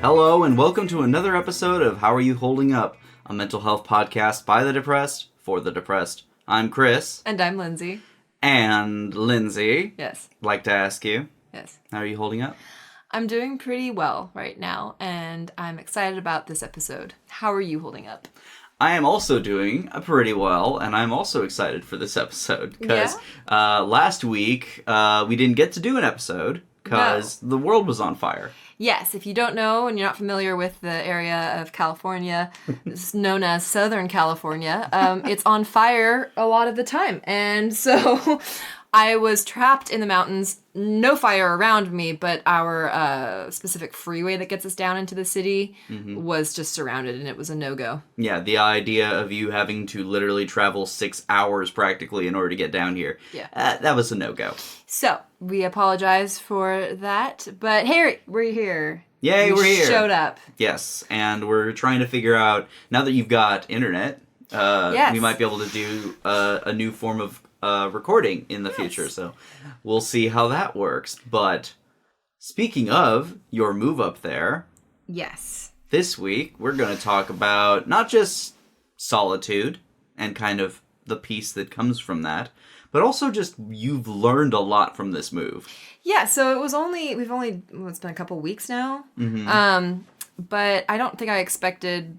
Hello and welcome to another episode of How Are You Holding Up? A mental health podcast by the depressed, for the depressed. I'm Chris. And I'm Lindsey. And Lindsey. Yes. I'd like to ask you. Yes. How are you holding up? I'm doing pretty well right now, and I'm excited about this episode. How are you holding up? I am also doing pretty well, and I'm also excited for this episode. Because last week, we didn't get to do an episode because the world was on fire. Yes, if you don't know and you're not familiar with the area of California, it's known as Southern California, it's on fire a lot of the time. And so I was trapped in the mountains, no fire around me, but our specific freeway that gets us down into the city was just surrounded, and it was a no-go. Yeah, the idea of you having to literally travel 6 hours practically in order to get down here, that was a no-go. So, we apologize for that, but hey, we're here. Yay, we're here. Showed up. Yes, and we're trying to figure out, now that you've got internet, we might be able to do a new form of recording in the future, so we'll see how that works. But speaking of your move up there, this week we're going to talk about not just solitude and kind of the peace that comes from that, but also just you've learned a lot from this move. Yeah, so it's been a couple weeks now, but I don't think I expected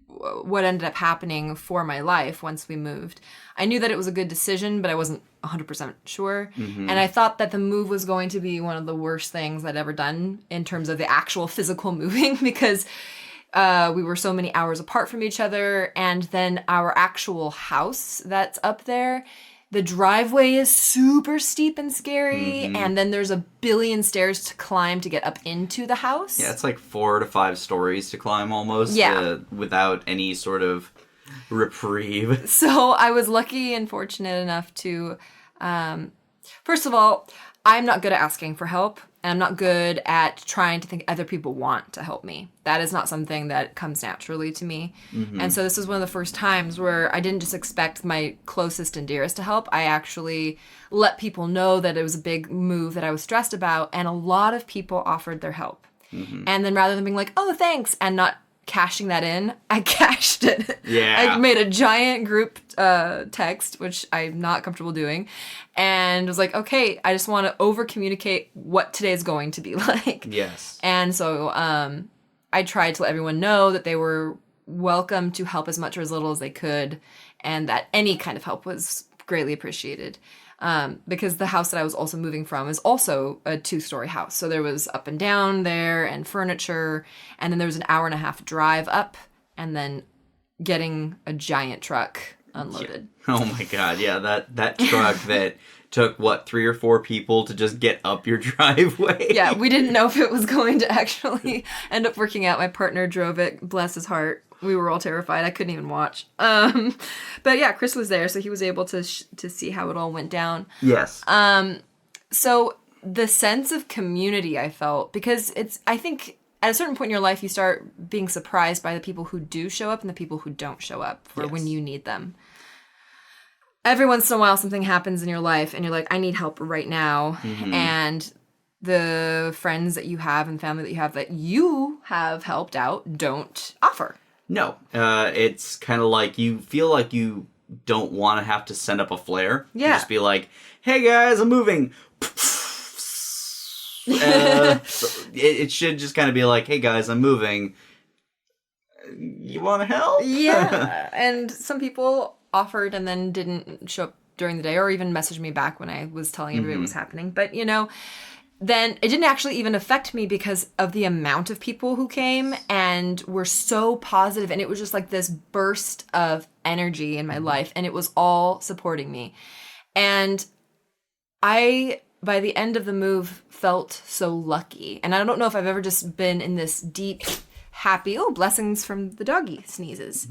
what ended up happening for my life once we moved. I knew that it was a good decision, but I wasn't 100% sure. And I thought that the move was going to be one of the worst things I'd ever done in terms of the actual physical moving, because we were so many hours apart from each other. And then our actual house that's up there, the driveway is super steep and scary, and then there's a billion stairs to climb to get up into the house. Yeah, it's like 4 to 5 stories to climb almost, without any sort of reprieve. So I was lucky and fortunate enough to, first of all, I'm not good at asking for help, and I'm not good at trying to think other people want to help me. That is not something that comes naturally to me. And so this is one of the first times where I didn't just expect my closest and dearest to help. I actually let people know that it was a big move that I was stressed about, and a lot of people offered their help. And then rather than being like, oh, thanks, and not cashing that in, I cashed it. I made a giant group text, which I'm not comfortable doing, and was like, okay, I just want to over communicate what today's going to be like. And so I tried to let everyone know that they were welcome to help as much or as little as they could, and that any kind of help was greatly appreciated. Because the house that I was also moving from is also a 2-story house. So there was up and down there and furniture. And then there was an 1.5-hour drive up and then getting a giant truck unloaded. Oh my God. Yeah. That truck that took 3 or 4 people to just get up your driveway. Yeah. We didn't know if it was going to actually end up working out. My partner drove it. Bless his heart. We were all terrified. I couldn't even watch. But yeah, Chris was there, so he was able to see how it all went down. Yes. So the sense of community I felt, because I think at a certain point in your life, you start being surprised by the people who do show up and the people who don't show up for when you need them. Every once in a while, something happens in your life, and you're like, I need help right now. And the friends that you have and family that you have helped out don't offer. No, it's kind of like you feel like you don't want to have to send up a flare. Yeah. You just be like, hey guys, I'm moving. It should just kind of be like, hey guys, I'm moving. You want to help? Yeah. And some people offered and then didn't show up during the day or even messaged me back when I was telling everybody what was happening. But, then it didn't actually even affect me because of the amount of people who came and were so positive, and it was just like this burst of energy in my life, and it was all supporting me. And I, by the end of the move, felt so lucky. And I don't know if I've ever just been in this deep, happy, blessings from the doggy sneezes.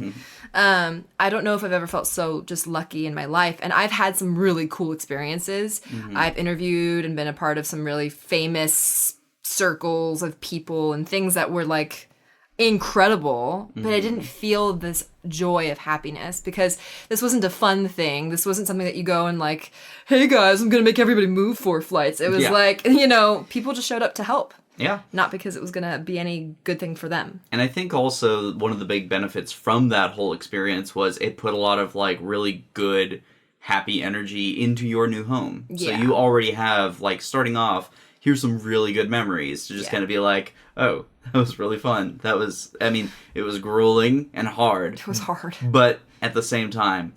I don't know if I've ever felt so just lucky in my life. And I've had some really cool experiences. I've interviewed and been a part of some really famous circles of people and things that were like incredible, but I didn't feel this joy of happiness because this wasn't a fun thing. This wasn't something that you go and like, hey guys, I'm going to make everybody move 4 flights. It was like, you know, people just showed up to help. Yeah. Not because it was going to be any good thing for them. And I think also one of the big benefits from that whole experience was it put a lot of, like, really good, happy energy into your new home. Yeah. So you already have, like, starting off, here's some really good memories to just kind of be like, oh, that was really fun. That was, I mean, it was grueling and hard. It was hard. But at the same time,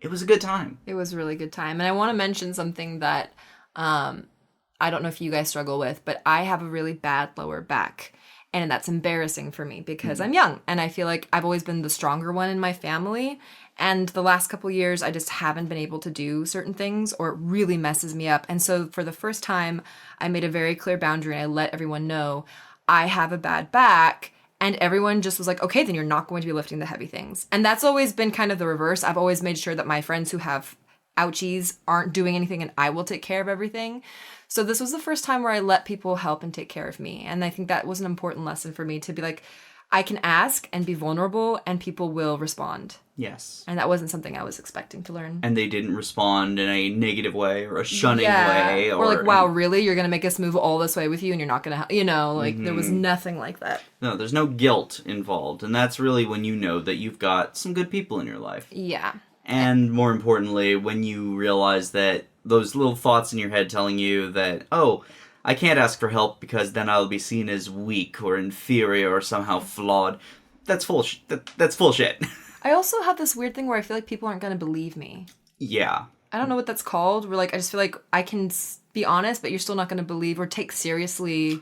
it was a good time. It was a really good time. And I want to mention something that I don't know if you guys struggle with, but I have a really bad lower back. And that's embarrassing for me because I'm young. And I feel like I've always been the stronger one in my family. And the last couple years, I just haven't been able to do certain things, or it really messes me up. And so for the first time, I made a very clear boundary and I let everyone know I have a bad back. And everyone just was like, okay, then you're not going to be lifting the heavy things. And that's always been kind of the reverse. I've always made sure that my friends who have ouchies aren't doing anything and I will take care of everything. So this was the first time where I let people help and take care of me. And I think that was an important lesson for me to be like, I can ask and be vulnerable and people will respond. Yes. And that wasn't something I was expecting to learn. And they didn't respond in a negative way or a shunning way. Or like, wow, really? You're going to make us move all this way with you and you're not going to, there was nothing like that. No, there's no guilt involved. And that's really when you know that you've got some good people in your life. Yeah. And more importantly, when you realize that those little thoughts in your head telling you that, oh, I can't ask for help because then I'll be seen as weak or inferior or somehow flawed. That's full that's bullshit. I also have this weird thing where I feel like people aren't going to believe me. Yeah. I don't know what that's called. Where like I just feel like I can be honest, but you're still not going to believe or take seriously.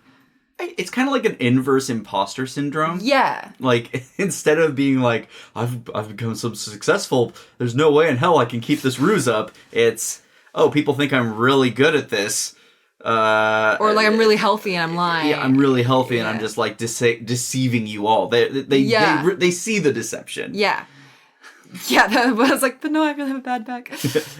It's kind of like an inverse imposter syndrome. Yeah. Like, instead of being like, I've become so successful, there's no way in hell I can keep this ruse up. It's, oh, people think I'm really good at this. Or like I'm really healthy and I'm lying. Yeah, I'm really healthy and I'm just like deceiving you all. They see the deception. Yeah. Yeah, that was like, but no, I really have a bad back.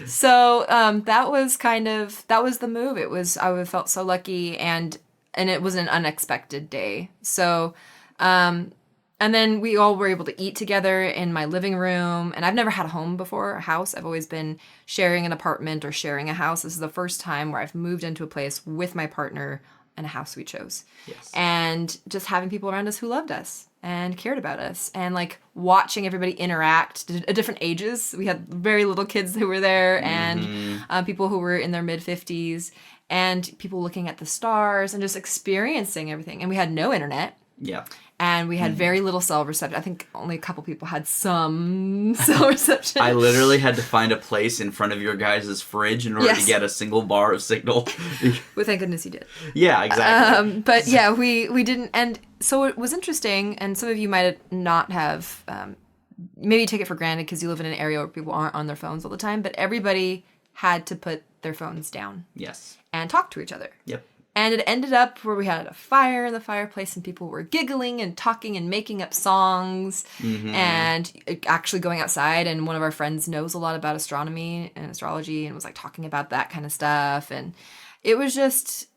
So that was the move. I felt so lucky and it was an unexpected day. So, and then we all were able to eat together in my living room. And I've never had a home before, a house. I've always been sharing an apartment or sharing a house. This is the first time where I've moved into a place with my partner and a house we chose. Yes. And just having people around us who loved us and cared about us and like watching everybody interact at different ages. We had very little kids who were there and people who were in their mid-50s and people looking at the stars and just experiencing everything. And we had no internet. Yeah. And we had very little cell reception. I think only a couple people had some cell reception. I literally had to find a place in front of your guys' fridge in order to get a single bar of signal. Well, thank goodness you did. Yeah, exactly. But yeah, we didn't. And so it was interesting, and some of you might not have, maybe take it for granted because you live in an area where people aren't on their phones all the time, but everybody had to put their phones down. Yes. And talk to each other. Yep. And it ended up where we had a fire in the fireplace and people were giggling and talking and making up songs and actually going outside. And one of our friends knows a lot about astronomy and astrology and was like talking about that kind of stuff. And it was just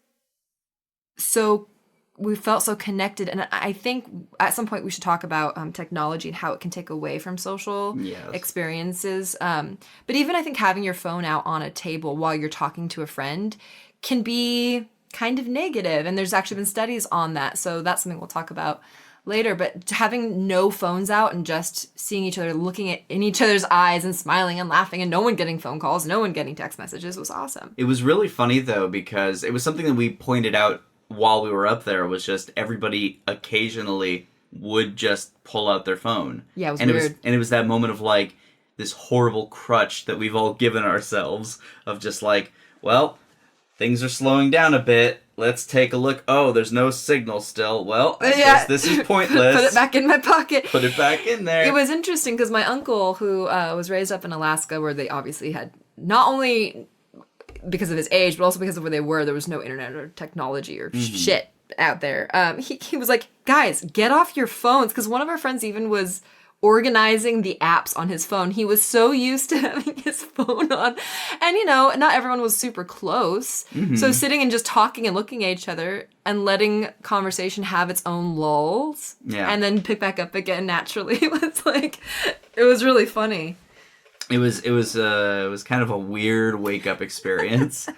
we felt so connected. And I think at some point we should talk about technology and how it can take away from social experiences. But even I think having your phone out on a table while you're talking to a friend can be kind of negative, and there's actually been studies on that, so that's something we'll talk about later. But having no phones out and just seeing each other, looking in each other's eyes and smiling and laughing, and no one getting phone calls, no one getting text messages was awesome. It was really funny though, because it was something that we pointed out while we were up there, was just everybody occasionally would just pull out their phone. Yeah, it was weird. It was that moment of like this horrible crutch that we've all given ourselves of just like, well, things are slowing down a bit. Let's take a look. Oh, there's no signal still. Well, I guess this is pointless. Put it back in my pocket. Put it back in there. It was interesting because my uncle, who was raised up in Alaska, where they obviously had, not only because of his age, but also because of where they were, there was no internet or technology or shit out there. He was like, guys, get off your phones. Because one of our friends even was organizing the apps on his phone. He was so used to having his phone on. And, not everyone was super close. So sitting and just talking and looking at each other and letting conversation have its own lulls and then pick back up again naturally was like, it was really funny. It was kind of a weird wake up experience.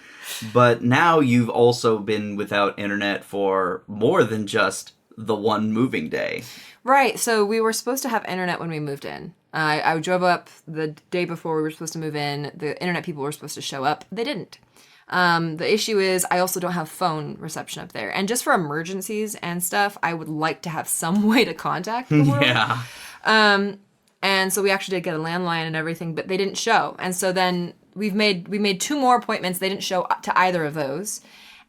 But now you've also been without internet for more than just the one moving day. Right. So we were supposed to have internet when we moved in. I drove up the day before we were supposed to move in. The internet people were supposed to show up. They didn't. The issue is I also don't have phone reception up there. And just for emergencies and stuff, I would like to have some way to contact the world. Yeah. And so we actually did get a landline and everything, but they didn't show. And so then we made 2 more appointments. They didn't show up to either of those.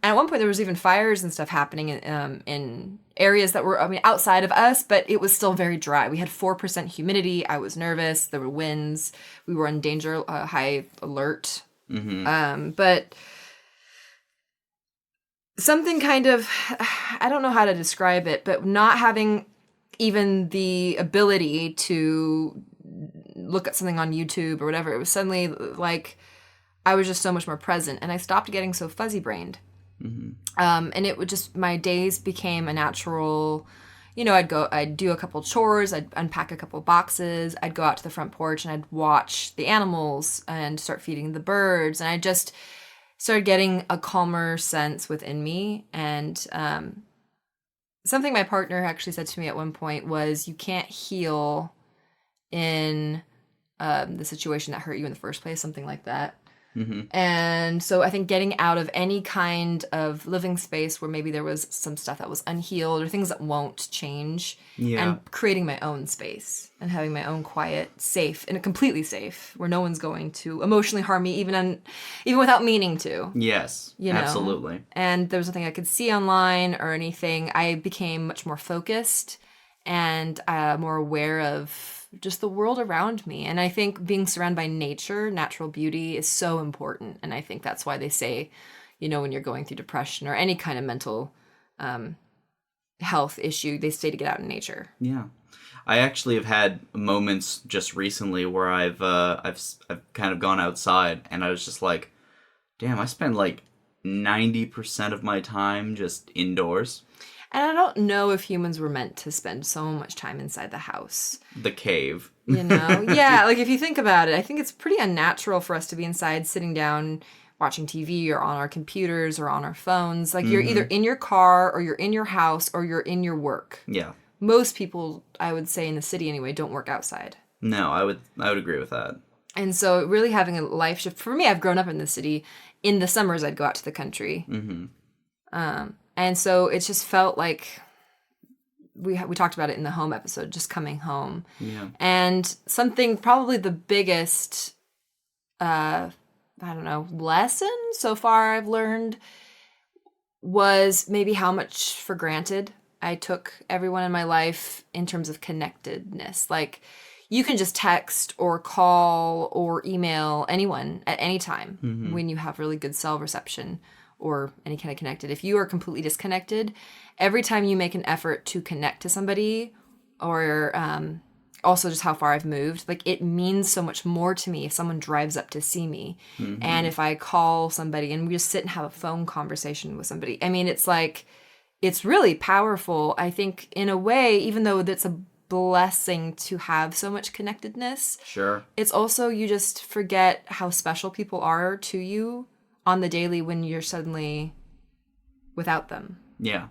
And at one point there was even fires and stuff happening in areas that were, outside of us, but it was still very dry. We had 4% humidity. I was nervous. There were winds. We were in danger, high alert. Mm-hmm. But something kind of, I don't know how to describe it, but not having even the ability to look at something on YouTube or whatever, it was suddenly like I was just so much more present, and I stopped getting so fuzzy brained. Mm-hmm. And it would just, my days became a natural, I'd do a couple chores, I'd unpack a couple boxes, I'd go out to the front porch and I'd watch the animals and start feeding the birds, and I just started getting a calmer sense within me. And something my partner actually said to me at one point was, you can't heal in the situation that hurt you in the first place, something like that. Mm-hmm. And so I think getting out of any kind of living space where maybe there was some stuff that was unhealed or things that won't change, and creating my own space and having my own quiet, safe, and completely safe, where no one's going to emotionally harm me, even without meaning to. Yes, absolutely. And there was nothing I could see online or anything. I became much more focused and more aware of just the world around me. And I think being surrounded by nature, natural beauty, is so important. And I think that's why they say, when you're going through depression or any kind of mental health issue, they say to get out in nature. Yeah. I actually have had moments just recently where I've kind of gone outside and I was just like, damn, I spend like 90% of my time just indoors. And I don't know if humans were meant to spend so much time inside the house. The cave. Yeah, like if you think about it, I think it's pretty unnatural for us to be inside sitting down watching TV or on our computers or on our phones. Like you're either in your car or you're in your house or you're in your work. Yeah. Most people, I would say in the city anyway, don't work outside. No, I would agree with that. And so really having a life shift, for me, I've grown up in the city. In the summers, I'd go out to the country. Mm-hmm. And so it just felt like we talked about it in the home episode, just coming home. Yeah. And something, probably the biggest, lesson so far I've learned was maybe how much for granted I took everyone in my life in terms of connectedness. Like, you can just text or call or email anyone at any time when you have really good cell reception or any kind of connected. If you are completely disconnected, every time you make an effort to connect to somebody, or also just how far I've moved, like, it means so much more to me if someone drives up to see me. Mm-hmm. And if I call somebody and we just sit and have a phone conversation with somebody. I mean, it's like, it's really powerful. I think in a way, even though that's a blessing to have so much connectedness, sure, it's also, you just forget how special people are to you on the daily when you're suddenly without them. Yeah.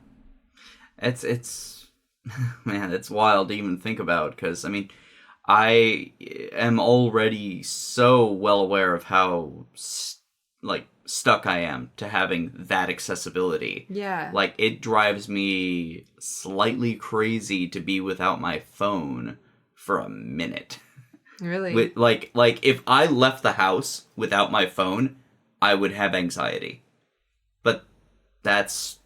It's man, it's wild to even think about, because, I mean, I am already so well aware of how, stuck I am to having that accessibility. Yeah. Like, it drives me slightly crazy to be without my phone for a minute. Really? Like, if I left the house without my phone, I would have anxiety. But that's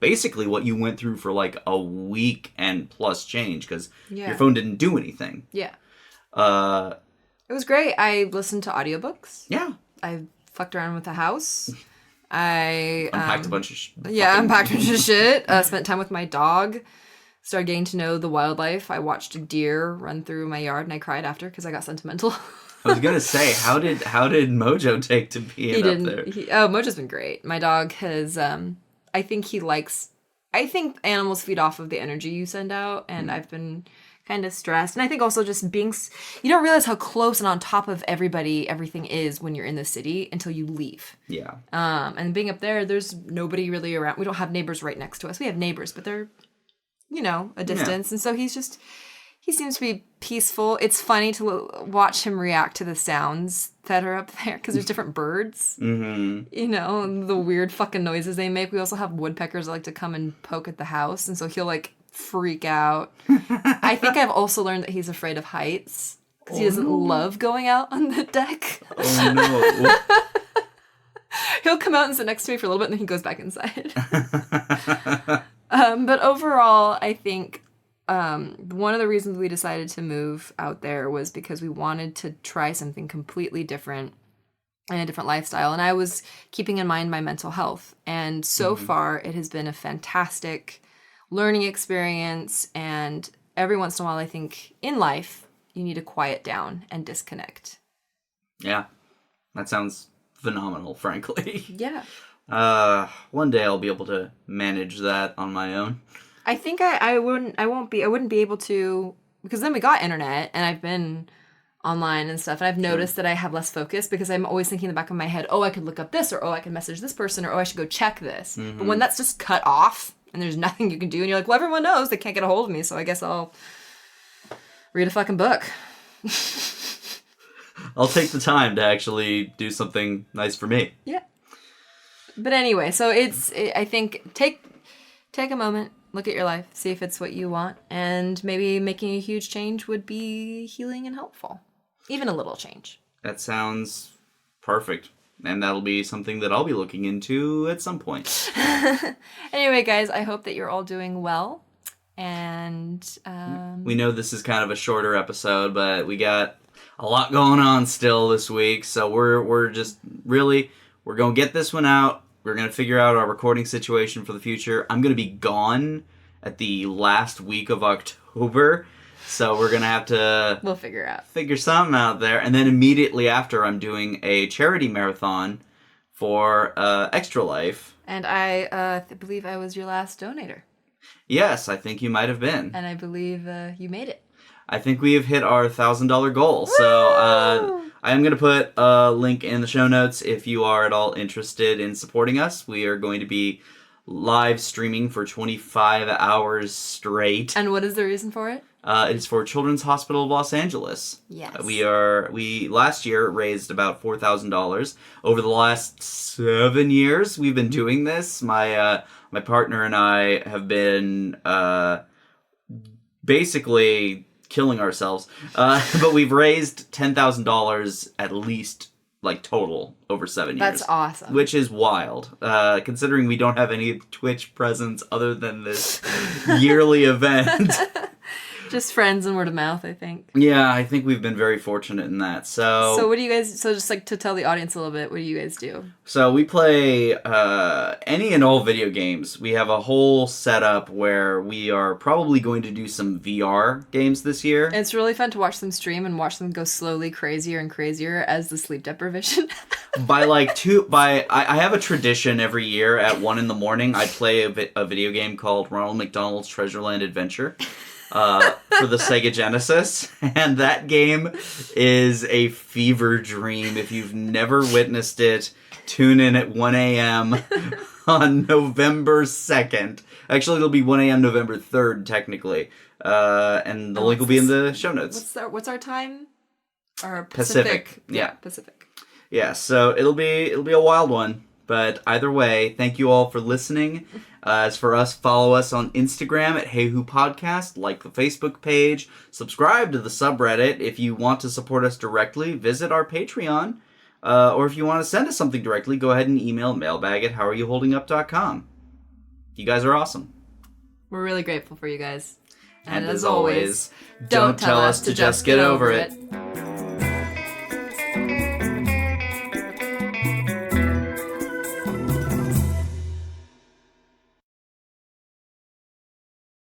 basically what you went through for like a week and plus change, because your phone didn't do anything. Yeah. It was great. I listened to audiobooks. Yeah. I fucked around with the house. I unpacked a bunch of unpacked a bunch of shit. Spent time with my dog. Started getting to know the wildlife. I watched a deer run through my yard and I cried after because I got sentimental. I was gonna say, how did Mojo take to being up there? Mojo's been great. My dog has, I think animals feed off of the energy you send out, and I've been kind of stressed. And I think also just you don't realize how close and on top of everything is when you're in the city until you leave. Yeah. And being up there, there's nobody really around. We don't have neighbors right next to us. We have neighbors, but they're, a distance. Yeah. And so he seems to be peaceful. It's funny to watch him react to the sounds that are up there because there's different birds. Mm-hmm. The weird fucking noises they make. We also have woodpeckers that like to come and poke at the house. And so he'll like freak out. I think I've also learned that he's afraid of heights because he doesn't love going out on the deck. Oh no. He'll come out and sit next to me for a little bit and then he goes back inside. But overall, I think one of the reasons we decided to move out there was because we wanted to try something completely different and a different lifestyle. And I was keeping in mind my mental health. And so far, it has been a fantastic learning experience. And every once in a while, I think in life, you need to quiet down and disconnect. Yeah, that sounds phenomenal, frankly. Yeah. One day I'll be able to manage that on my own. I think I wouldn't be able to, because then we got internet and I've been online and stuff and I've noticed that I have less focus because I'm always thinking in the back of my head, I could look up this, or I can message this person, or I should go check this. Mm-hmm. But when that's just cut off and there's nothing you can do and you're like, well, everyone knows they can't get a hold of me, so I guess I'll read a fucking book. I'll take the time to actually do something nice for me. Yeah. But anyway, so I think take a moment, look at your life, see if it's what you want, and maybe making a huge change would be healing and helpful. Even a little change. That sounds perfect. And that'll be something that I'll be looking into at some point. Anyway, guys, I hope that you're all doing well. And we know this is kind of a shorter episode, but we got a lot going on still this week. So we're just really, we're going to get this one out. We're going to figure out our recording situation for the future. I'm going to be gone at the last week of October. So we're going to have to... We'll figure something out there. And then immediately after, I'm doing a charity marathon for Extra Life. And I believe I was your last donator. Yes, I think you might have been. And I believe you made it. I think we have hit our $1,000 goal. Woo! So I am going to put a link in the show notes if you are at all interested in supporting us. We are going to be live streaming for 25 hours straight. And what is the reason for it? It is for Children's Hospital of Los Angeles. Yes. We last year raised about $4,000. Over the last 7 years we've been doing this. My partner and I have been basically killing ourselves. But we've raised $10,000 at least, like, total over 7 years. That's awesome. Which is wild, considering we don't have any Twitch presence other than this yearly event. Just friends and word of mouth, I think. Yeah, I think we've been very fortunate in that. So what do you guys... So just, like, to tell the audience a little bit, what do you guys do? So we play any and all video games. We have a whole setup where we are probably going to do some VR games this year. It's really fun to watch them stream and watch them go slowly crazier and crazier as the sleep deprivation. I have a tradition every year at 1 a.m. I play a video game called Ronald McDonald's Treasureland Adventure. For the Sega Genesis, and that game is a fever dream. If you've never witnessed it, tune in at 1 a.m. on November 2nd. Actually, it'll be 1 a.m. November 3rd, technically. And the link will be in the show notes. What's our time? Our Pacific. Yeah. Pacific. Yeah, so it'll be a wild one. But either way, thank you all for listening. As for us, follow us on Instagram at HAYHU Podcast, like the Facebook page, subscribe to the subreddit. If you want to support us directly, visit our Patreon. Or if you want to send us something directly, go ahead and email mailbag@howareyoholdingup.com. You guys are awesome. We're really grateful for you guys. And as always, don't tell us to just get over it.